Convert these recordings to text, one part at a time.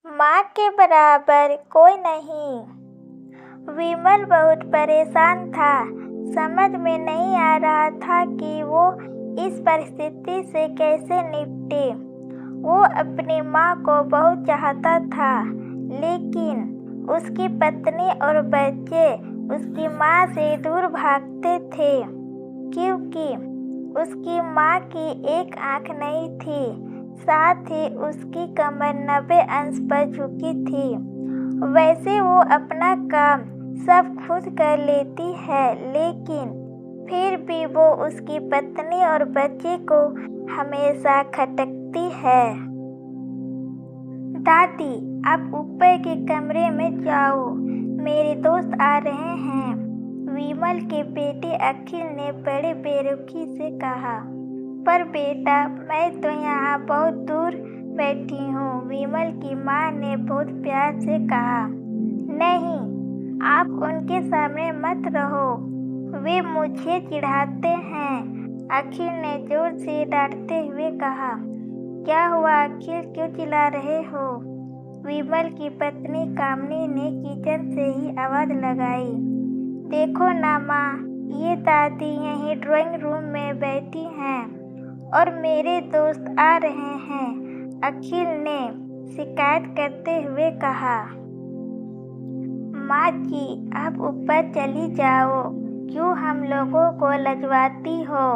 माँ के बराबर कोई नहीं। विमल बहुत परेशान था। समझ में नहीं आ रहा था कि वो इस परिस्थिति से कैसे निपटे। वो अपनी माँ को बहुत चाहता था, लेकिन उसकी पत्नी और बच्चे उसकी माँ से दूर भागते थे, क्योंकि उसकी माँ की एक आँख नहीं थी, साथ ही उसकी कमर 90 अंश पर झुकी थी। वैसे वो अपना काम सब खुद कर लेती है, लेकिन फिर भी वो उसकी पत्नी और बच्चे को हमेशा खटकती है। दादी, आप ऊपर के कमरे में जाओ, मेरे दोस्त आ रहे हैं, विमल के बेटे अखिल ने बड़े बेरुखी से कहा। पर बेटा, मैं तो यहाँ बहुत दूर बैठी हूँ, विमल की माँ ने बहुत प्यार से कहा। नहीं, आप उनके सामने मत रहो, वे मुझे चिढ़ाते हैं, अखिल ने जोर से डांटते हुए कहा। क्या हुआ अखिल, क्यों चिल्ला रहे हो? विमल की पत्नी कामनी ने किचन से ही आवाज लगाई। देखो ना माँ, ये दादी यहीं ड्राइंग रूम में बैठी हैं और मेरे दोस्त आ रहे हैं, अखिल ने शिकायत करते हुए कहा। माँ जी, आप ऊपर चली जाओ, क्यों हम लोगों को लजवाती हो?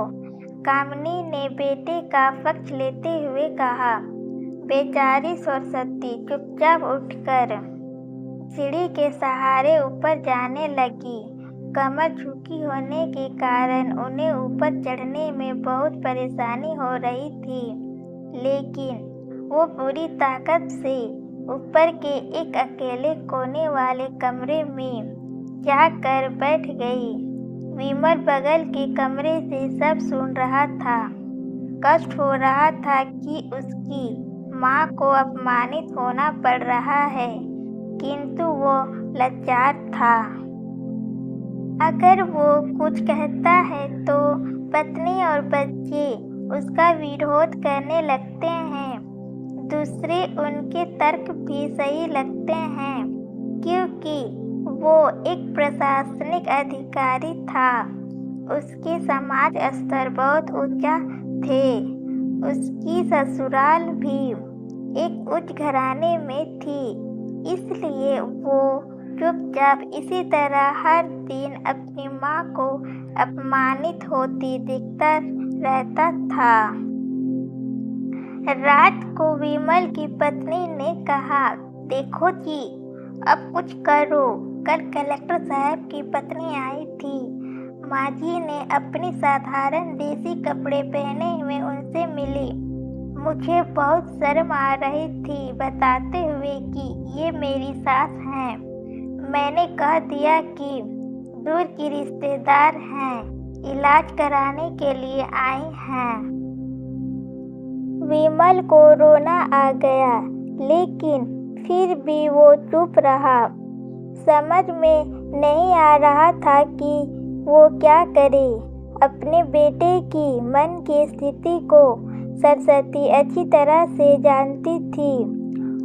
कामनी ने बेटे का पक्ष लेते हुए कहा। बेचारी सरस्वती चुपचाप उठकर सीढ़ी के सहारे ऊपर जाने लगी। कमर झुकी होने के कारण उन्हें ऊपर चढ़ने में बहुत परेशानी हो रही थी, लेकिन वो पूरी ताकत से ऊपर के एक अकेले कोने वाले कमरे में जाकर बैठ गई। विमल बगल के कमरे से सब सुन रहा था। कष्ट हो रहा था कि उसकी माँ को अपमानित होना पड़ रहा है, किंतु वो लाचार था। अगर वो कुछ कहता है तो पत्नी और बच्चे उसका विरोध करने लगते हैं। दूसरे उनके तर्क भी सही लगते हैं, क्योंकि वो एक प्रशासनिक अधिकारी था। उसके समाज स्तर बहुत ऊंचा थे। उसकी ससुराल भी एक उच्च घराने में थी, इसलिए वो चुपचाप इसी तरह हर दिन अपनी माँ को अपमानित होती देखता रहता था। रात को विमल की पत्नी ने कहा, देखो जी, अब कुछ करो। कल कलेक्टर साहब की पत्नी आई थी। माँ जी ने अपनी साधारण देसी कपड़े पहने हुए उनसे मिली। मुझे बहुत शर्म आ रही थी बताते हुए कि ये मेरी सास हैं। मैंने कह दिया कि दूर की रिश्तेदार हैं, इलाज कराने के लिए आई हैं। विमल को रोना आ गया, लेकिन फिर भी वो चुप रहा। समझ में नहीं आ रहा था कि वो क्या करे। अपने बेटे की मन की स्थिति को सरस्वती अच्छी तरह से जानती थी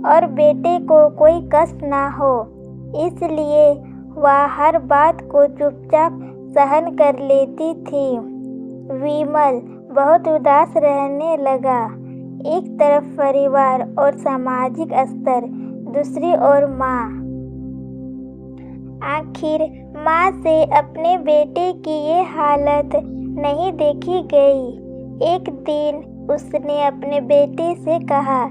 और बेटे को कोई कष्ट ना हो, इसलिए वह हर बात को चुपचाप सहन कर लेती थी। विमल बहुत उदास रहने लगा। एक तरफ परिवार और सामाजिक स्तर, दूसरी ओर माँ। आखिर माँ से अपने बेटे की ये हालत नहीं देखी गई। एक दिन उसने अपने बेटे से कहा,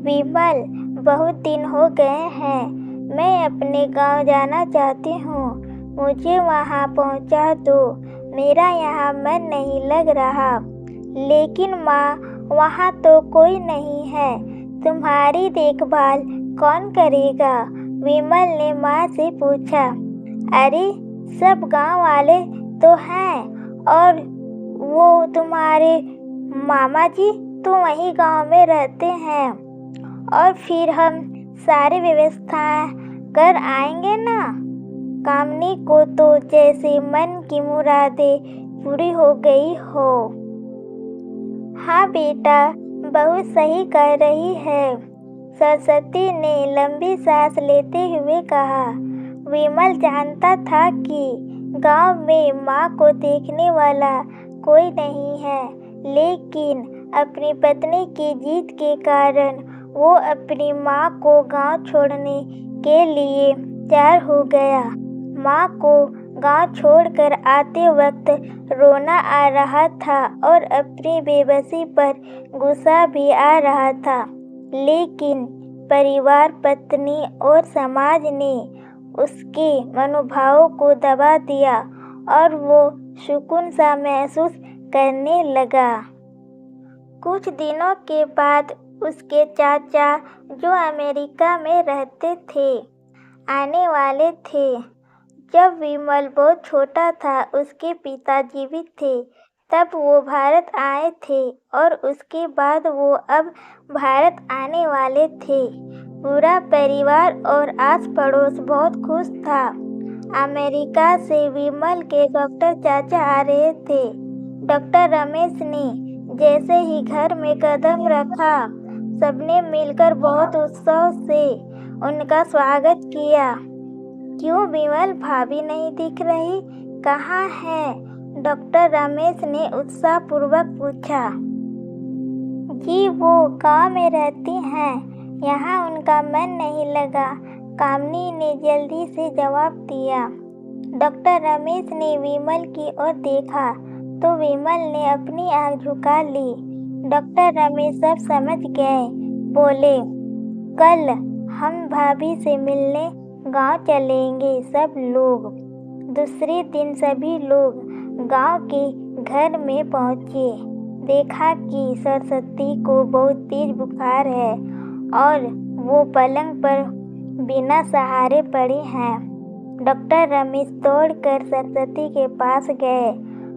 विमल, बहुत दिन हो गए हैं, मैं अपने गांव जाना चाहती हूँ, मुझे वहाँ पहुँचा दो, मेरा यहाँ मन नहीं लग रहा। लेकिन माँ, वहाँ तो कोई नहीं है, तुम्हारी देखभाल कौन करेगा? विमल ने माँ से पूछा। अरे, सब गांव वाले तो हैं, और वो तुम्हारे मामा जी तो वही गांव में रहते हैं, और फिर हम सारी व्यवस्था कर आएंगे ना। कामनी को तो जैसे मन की मुरादें पूरी हो गई हो। हाँ बेटा, बहुत सही कह रही है, सरस्वती ने लंबी सांस लेते हुए कहा। विमल जानता था कि गांव में माँ को देखने वाला कोई नहीं है, लेकिन अपनी पत्नी की जिद के कारण वो अपनी माँ को गांव छोड़ने के लिए तैयार हो गया। माँ को गांव छोड़कर आते वक्त रोना आ रहा था और अपनी बेबसी पर गुस्सा भी आ रहा था, लेकिन परिवार, पत्नी और समाज ने उसके मनोभावों को दबा दिया और वो सुकून सा महसूस करने लगा। कुछ दिनों के बाद उसके चाचा, जो अमेरिका में रहते थे, आने वाले थे। जब विमल बहुत छोटा था, उसके पिता जीवित थे, तब वो भारत आए थे और उसके बाद वो अब भारत आने वाले थे। पूरा परिवार और आस पड़ोस बहुत खुश था। अमेरिका से विमल के डॉक्टर चाचा आ रहे थे। डॉक्टर रमेश ने जैसे ही घर में कदम रखा, सबने मिलकर बहुत उत्साह से उनका स्वागत किया। क्यों विमल भाभी नहीं दिख रही, कहाँ है? डॉक्टर रमेश ने उत्साहपूर्वक पूछा। जी वो गांव में रहती हैं, यहाँ उनका मन नहीं लगा, कामनी ने जल्दी से जवाब दिया। डॉक्टर रमेश ने विमल की ओर देखा तो विमल ने अपनी आंख झुका ली। डॉक्टर रमेश सब समझ गए। बोले, कल हम भाभी से मिलने गांव चलेंगे सब लोग। दूसरे दिन सभी लोग गांव के घर में पहुंचे। देखा कि सरस्वती को बहुत तेज बुखार है और वो पलंग पर बिना सहारे पड़ी हैं। डॉक्टर रमेश दौड़कर सरस्वती के पास गए,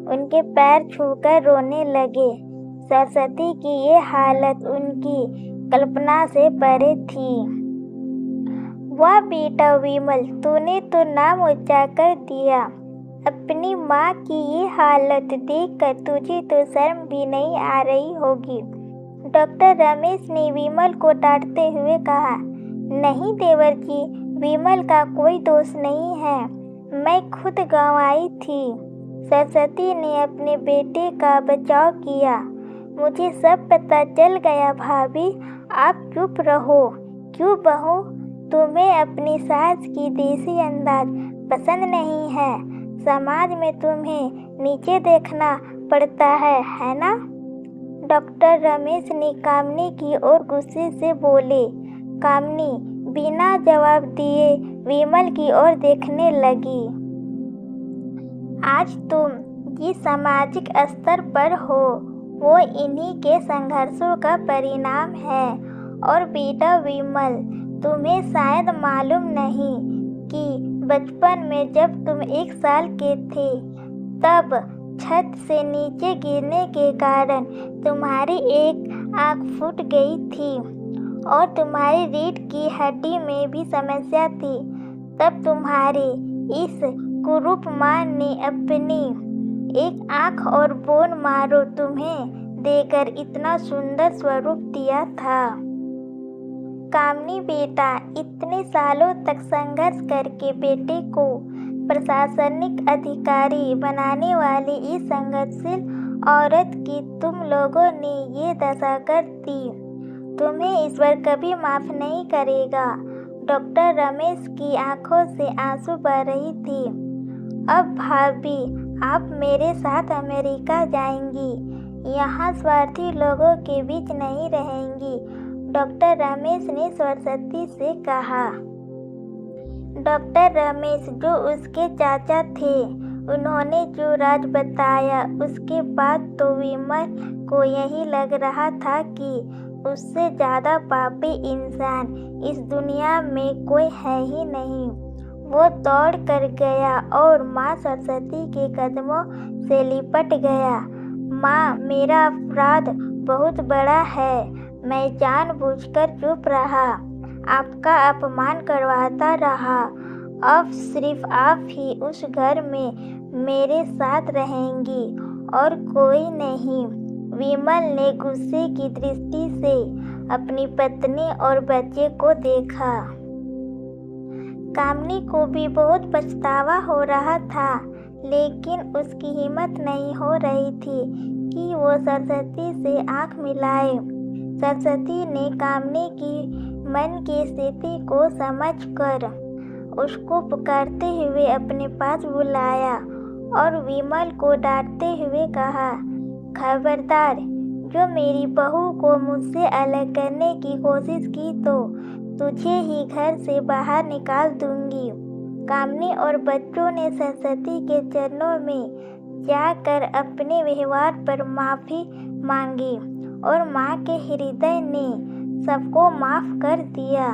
उनके पैर छूकर रोने लगे। सरस्वती की ये हालत उनकी कल्पना से परे थी। वाह बेटा विमल, तूने तो नाम ऊंचा कर दिया। अपनी माँ की ये हालत देखकर तुझे तो शर्म भी नहीं आ रही होगी। डॉक्टर रमेश ने विमल को डांटते हुए कहा। नहीं देवर जी, विमल का कोई दोष नहीं है, मैं खुद गांव आई थी। सरस्वती ने अपने बेटे का बचाव किया। मुझे सब पता चल गया भाभी, आप चुप रहो। क्यों बहू, तुम्हें अपनी सास की देसी अंदाज पसंद नहीं है? समाज में तुम्हें नीचे देखना पड़ता है ना? डॉक्टर रमेश ने कामनी की ओर गुस्से से बोले। कामनी बिना जवाब दिए विमल की ओर देखने लगी। आज तुम जिस सामाजिक स्तर पर हो वो इन्हीं के संघर्षों का परिणाम है। और बेटा विमल, तुम्हें शायद मालूम नहीं कि बचपन में जब तुम 1 साल के थे, तब छत से नीचे गिरने के कारण तुम्हारी एक आँख फूट गई थी और तुम्हारी रीढ़ की हड्डी में भी समस्या थी। तब तुम्हारे इस कुरूप माँ ने अपनी एक आँख और बोन मारो तुम्हें देकर इतना सुंदर स्वरूप दिया था। कामनी बेटा, इतने सालों तक संघर्ष करके बेटे को प्रशासनिक अधिकारी बनाने वाली इस संघर्षशील औरत की तुम लोगों ने ये दशा कर दी। तुम्हें ईश्वर कभी माफ नहीं करेगा। डॉक्टर रमेश की आंखों से आंसू बह रही थी। अब भाभी, आप मेरे साथ अमेरिका जाएंगी, यहाँ स्वार्थी लोगों के बीच नहीं रहेंगी, डॉक्टर रमेश ने सरस्वती से कहा। डॉक्टर रमेश, जो उसके चाचा थे, उन्होंने जो राज बताया, उसके बाद तो विमल को यही लग रहा था कि उससे ज़्यादा पापी इंसान इस दुनिया में कोई है ही नहीं। वो दौड़ कर गया और माँ सरस्वती के कदमों से लिपट गया। माँ, मेरा अपराध बहुत बड़ा है, मैं जानबूझकर चुप रहा, आपका अपमान करवाता रहा। अब सिर्फ आप ही उस घर में मेरे साथ रहेंगी और कोई नहीं। विमल ने गुस्से की दृष्टि से अपनी पत्नी और बच्चे को देखा। कामनी को भी बहुत पछतावा हो रहा था, लेकिन उसकी हिम्मत नहीं हो रही थी कि वो सरस्वती से आंख मिलाए। सरस्वती ने कामनी की मन की स्थिति को समझकर उसको पुकारते हुए अपने पास बुलाया और विमल को डांटते हुए कहा, खबरदार, जो मेरी बहू को मुझसे अलग करने की कोशिश की तो तुझे ही घर से बाहर निकाल दूंगी। कामनी और बच्चों ने सरस्वती के चरणों में जाकर अपने व्यवहार पर माफ़ी मांगी और माँ के हृदय ने सबको माफ़ कर दिया।